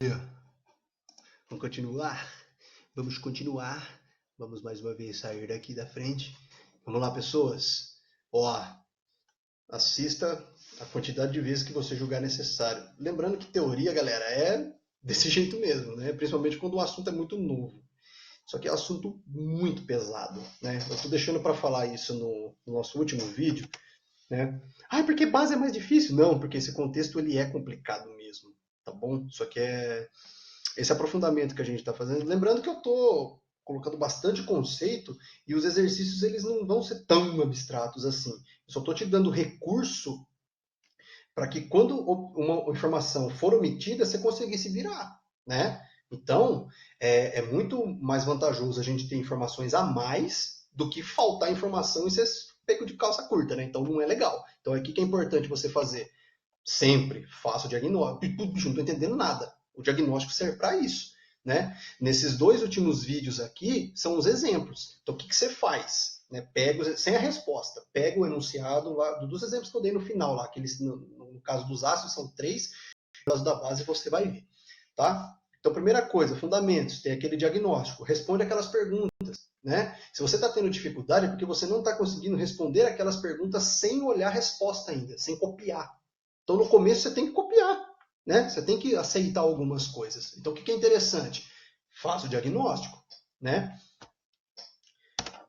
Vamos continuar? Vamos continuar. Vamos mais uma vez sair daqui da frente. Vamos lá, pessoas. Ó, assista a quantidade de vezes que você julgar necessário. Lembrando que teoria, galera, é desse jeito mesmo, né? Principalmente quando o assunto é muito novo. Só que é um assunto muito pesado, né? Eu estou deixando para falar isso no nosso último vídeo, né? Ah, porque base é mais difícil? Não, porque esse contexto ele é complicado mesmo, tá bom? Só que é esse aprofundamento que a gente está fazendo. Lembrando que eu estou colocando bastante conceito e os exercícios eles não vão ser tão abstratos assim. Eu só estou te dando recurso para que quando uma informação for omitida, você consiga se virar, né? Então, é muito mais vantajoso a gente ter informações a mais do que faltar informação e ser pego de calça curta, né? Então, não é legal. Então, o que é importante você fazer? Sempre faça o diagnóstico. Não estou entendendo nada. O diagnóstico serve para isso, né? Nesses dois últimos vídeos aqui são os exemplos. Então, o que você faz? Né? Pega, sem a resposta, pega o enunciado lá, dos exemplos que eu dei no final, lá, aqueles, no caso dos ácidos são 3, no caso da base você vai ver. Tá? Então, primeira coisa, fundamentos, tem aquele diagnóstico, responde aquelas perguntas. Né? Se você está tendo dificuldade, é porque você não está conseguindo responder aquelas perguntas sem olhar a resposta ainda, sem copiar. Então, no começo, você tem que copiar. Né? Você tem que aceitar algumas coisas. Então, o que é interessante? Faça o diagnóstico. Né?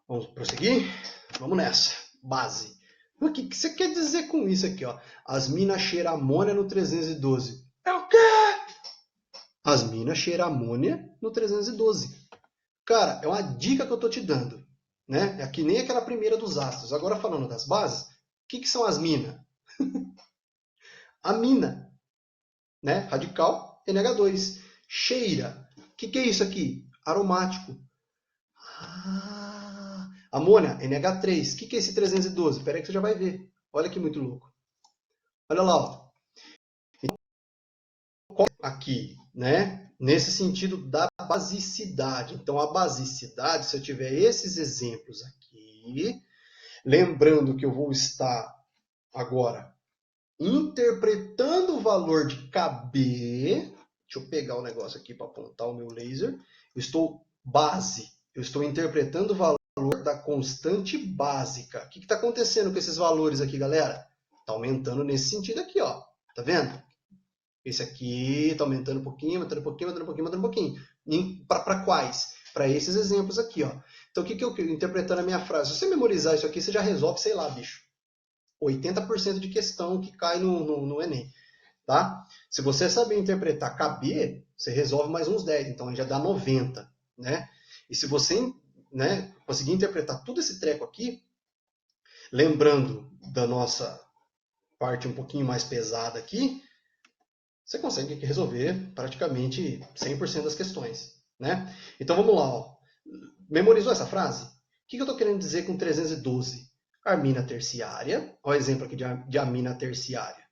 Vamos prosseguir? Vamos nessa. Base. O que você quer dizer com isso aqui? Ó? As minas cheiram amônia no 312. É o quê? As minas cheiram amônia no 312. Cara, é uma dica que eu estou te dando. Né? É que nem aquela primeira dos ácidos. Agora, falando das bases, o que são as minas? A mina, né? Radical NH2. Cheira. O que é isso aqui? Aromático. Ah, amônia, NH3. O que é esse 312? Espera aí que você já vai ver. Olha que muito louco. Olha lá, ó. Aqui, né? Nesse sentido da basicidade. Então, a basicidade, se eu tiver esses exemplos aqui, lembrando que eu vou estar agora interpretando o valor de KB. Deixa eu pegar o negócio aqui para apontar o meu laser. Eu estou base. Eu estou interpretando o valor da constante básica. O que está acontecendo com esses valores aqui, galera? Está aumentando nesse sentido aqui, ó. Tá vendo? Esse aqui está aumentando um pouquinho, aumentando um pouquinho, aumentando um pouquinho, aumentando um pouquinho. Para quais? Para esses exemplos aqui, ó. Então, o que eu interpretando a minha frase? Se você memorizar isso aqui, você já resolve, sei lá, bicho. 80% de questão que cai no Enem. Tá? Se você saber interpretar KB, você resolve mais uns 10, então já dá 90. Né? E se você, né, conseguir interpretar tudo esse treco aqui, lembrando da nossa parte um pouquinho mais pesada aqui, você consegue resolver praticamente 100% das questões. Né? Então vamos lá. Ó. Memorizou essa frase? O que eu estou querendo dizer com 312? Amina terciária. Olha o exemplo aqui de amina terciária.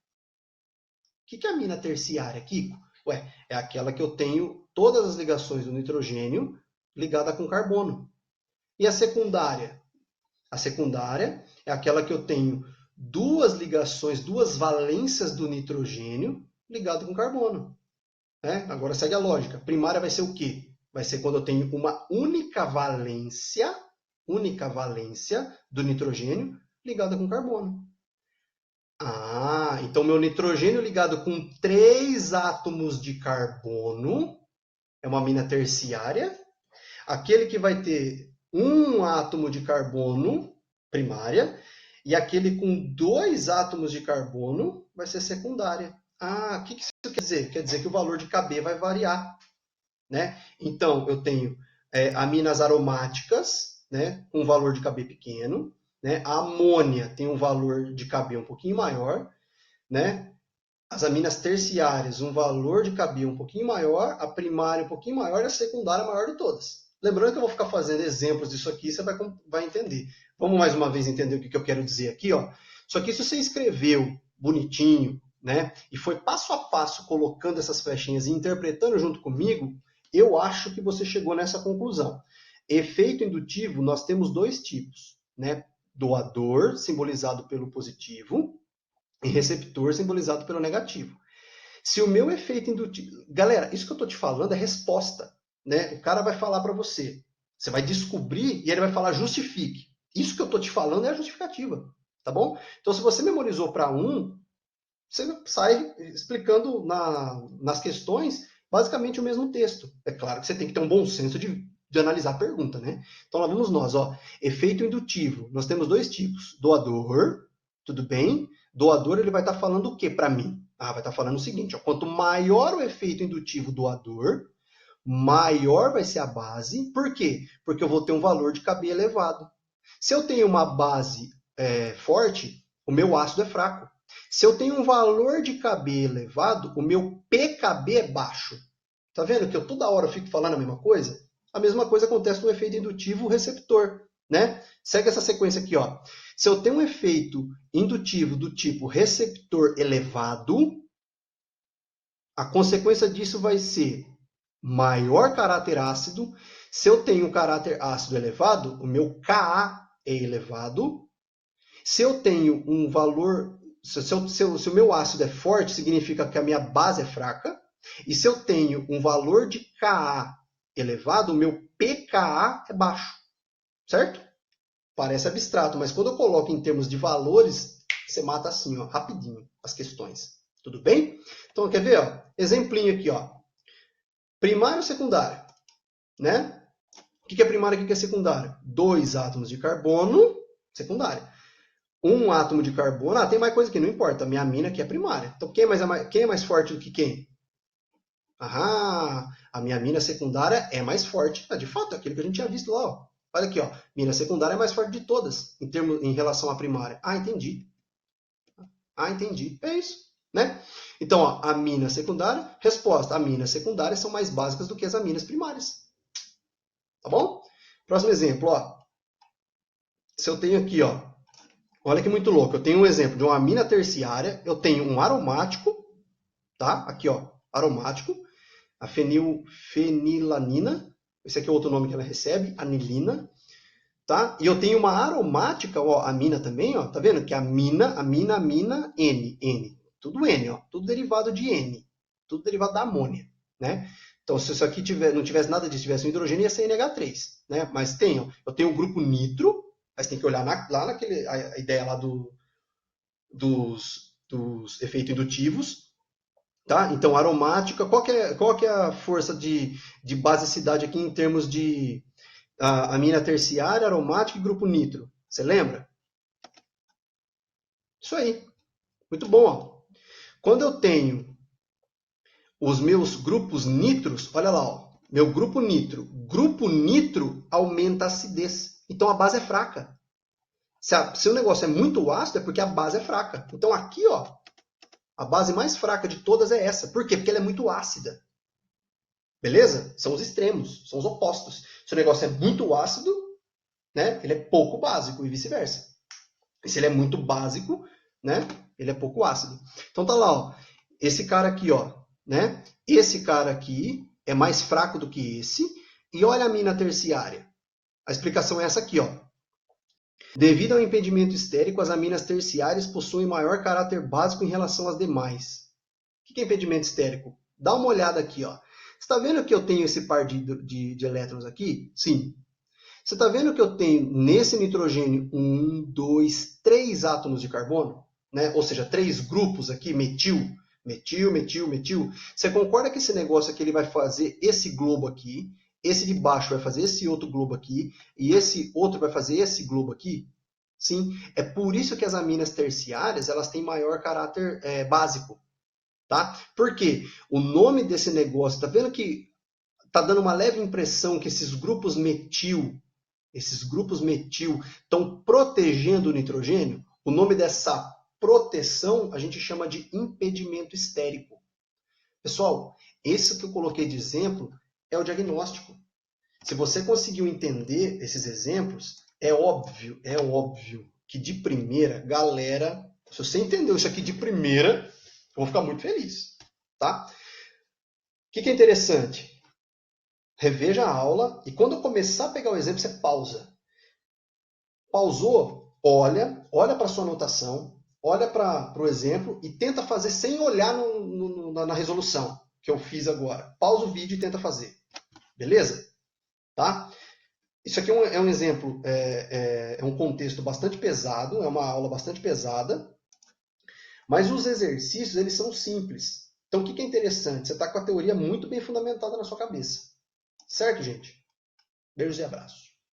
O que é a amina terciária, Kiko? Ué, é aquela que eu tenho todas as ligações do nitrogênio ligada com carbono. E a secundária? A secundária é aquela que eu tenho duas ligações, duas valências do nitrogênio ligado com carbono. Né? Agora segue a lógica. Primária vai ser o quê? Vai ser quando eu tenho uma única valência do nitrogênio ligada com carbono. Ah, então meu nitrogênio ligado com 3 átomos de carbono é uma amina terciária. Aquele que vai ter um átomo de carbono, primária, e aquele com 2 átomos de carbono vai ser secundária. Ah, o que isso quer dizer? Quer dizer que o valor de KB vai variar. Né? Então, eu tenho aminas aromáticas, né, com valor de KB pequeno. Né? A amônia tem um valor de KB um pouquinho maior. Né? As aminas terciárias, um valor de KB um pouquinho maior, a primária um pouquinho maior e a secundária a maior de todas. Lembrando que eu vou ficar fazendo exemplos disso aqui, você vai entender. Vamos mais uma vez entender o que eu quero dizer aqui. Ó. Isso aqui, se você escreveu bonitinho, né, e foi passo a passo colocando essas flechinhas e interpretando junto comigo, eu acho que você chegou nessa conclusão. Efeito indutivo, nós temos 2 tipos. Né? Doador, simbolizado pelo positivo, e receptor simbolizado pelo negativo. Se o meu efeito indutivo... Galera, isso que eu estou te falando é resposta. Né? O cara vai falar para você. Você vai descobrir e ele vai falar justifique. Isso que eu estou te falando é a justificativa. Tá bom? Então, se você memorizou para um, você sai explicando nas questões basicamente o mesmo texto. É claro que você tem que ter um bom senso de analisar a pergunta, né? Então lá vamos nós, ó. Efeito indutivo. Nós temos dois tipos. Doador, tudo bem? Doador, ele vai estar falando o que para mim? Vai estar falando o seguinte, ó. Quanto maior o efeito indutivo doador, maior vai ser a base. Por quê? Porque eu vou ter um valor de KB elevado. Se eu tenho uma base forte, o meu ácido é fraco. Se eu tenho um valor de KB elevado, o meu PKB é baixo. Tá vendo que eu toda hora fico falando a mesma coisa? A mesma coisa acontece no efeito indutivo receptor, né? Segue essa sequência aqui, ó. Se eu tenho um efeito indutivo do tipo receptor elevado, a consequência disso vai ser maior caráter ácido. Se eu tenho um caráter ácido elevado, o meu Ka é elevado. Se eu tenho um valor... Se o meu ácido é forte, significa que a minha base é fraca. E se eu tenho um valor de Ka elevado, o meu pKa é baixo. Certo? Parece abstrato, mas quando eu coloco em termos de valores, você mata assim, ó, rapidinho, as questões. Tudo bem? Então, quer ver? Ó? Exemplinho aqui, ó. Primário e secundário. Né? O que é primário e o que é secundário? 2 átomos de carbono, secundário. 1 átomo de carbono, tem mais coisa aqui, não importa. A minha amina aqui é primária. Então, quem é mais forte do que quem? A minha amina secundária é mais forte. De fato, é aquilo que a gente tinha visto lá. Ó. Olha aqui, ó. Mina secundária é mais forte de todas, em relação à primária. Entendi. Entendi. É isso. Né? Então, ó, amina secundária, resposta. Aminas secundárias são mais básicas do que as aminas primárias. Tá bom? Próximo exemplo, ó. Se eu tenho aqui, ó. Olha que muito louco. Eu tenho um exemplo de uma amina terciária. Eu tenho um aromático, tá? Aqui, ó, aromático. A fenilanina. Esse aqui é outro nome que ela recebe, anilina. Tá? E eu tenho uma aromática, ó, amina também, ó. Tá vendo? Que é amina, N. Tudo N, ó. Tudo derivado de N. Tudo derivado da amônia, né? Então, se isso aqui não tivesse nada disso, tivesse um hidrogênio, ia ser NH3, né? Mas eu tenho o grupo nitro, mas tem que olhar lá a ideia lá dos efeitos indutivos, tá? Então, aromática, qual que é a força de basicidade aqui em termos de amina terciária, aromática e grupo nitro? Você lembra? Isso aí. Muito bom, ó. Quando eu tenho os meus grupos nitros, olha lá, ó, meu grupo nitro aumenta a acidez. Então, a base é fraca. Se o negócio é muito ácido, é porque a base é fraca. Então, aqui, ó, a base mais fraca de todas é essa. Por quê? Porque ela é muito ácida. Beleza? São os extremos, são os opostos. Se o negócio é muito ácido, né, ele é pouco básico e vice-versa. E se ele é muito básico, né, ele é pouco ácido. Então tá lá, ó, esse cara aqui, ó, né? Esse cara aqui é mais fraco do que esse. E olha a amina terciária. A explicação é essa aqui, ó. Devido ao impedimento estérico, as aminas terciárias possuem maior caráter básico em relação às demais. O que é impedimento estérico? Dá uma olhada aqui, ó. Você está vendo que eu tenho esse par de elétrons aqui? Sim. Você está vendo que eu tenho nesse nitrogênio 1, 2, 3 átomos de carbono? Né? Ou seja, 3 grupos aqui, metil. Você concorda que esse negócio aqui ele vai fazer esse globo aqui, esse de baixo vai fazer esse outro globo aqui, e esse outro vai fazer esse globo aqui? Sim. É por isso que as aminas terciárias elas têm maior caráter básico. Tá? Por quê? O nome desse negócio, tá vendo que tá dando uma leve impressão que esses grupos metil estão protegendo o nitrogênio? O nome dessa proteção a gente chama de impedimento estérico. Pessoal, esse que eu coloquei de exemplo é o diagnóstico. Se você conseguiu entender esses exemplos, é óbvio que de primeira, galera, se você entendeu isso aqui de primeira, eu vou ficar muito feliz, tá? O que é interessante? Reveja a aula e quando eu começar a pegar o exemplo, você pausa. Pausou? Olha para a sua anotação, olha para o exemplo e tenta fazer sem olhar na resolução que eu fiz agora. Pausa o vídeo e tenta fazer. Beleza? Tá? Isso aqui é um exemplo, é um contexto bastante pesado, é uma aula bastante pesada, mas os exercícios eles são simples. Então o que é interessante? Você está com a teoria muito bem fundamentada na sua cabeça. Certo, gente? Beijos e abraços.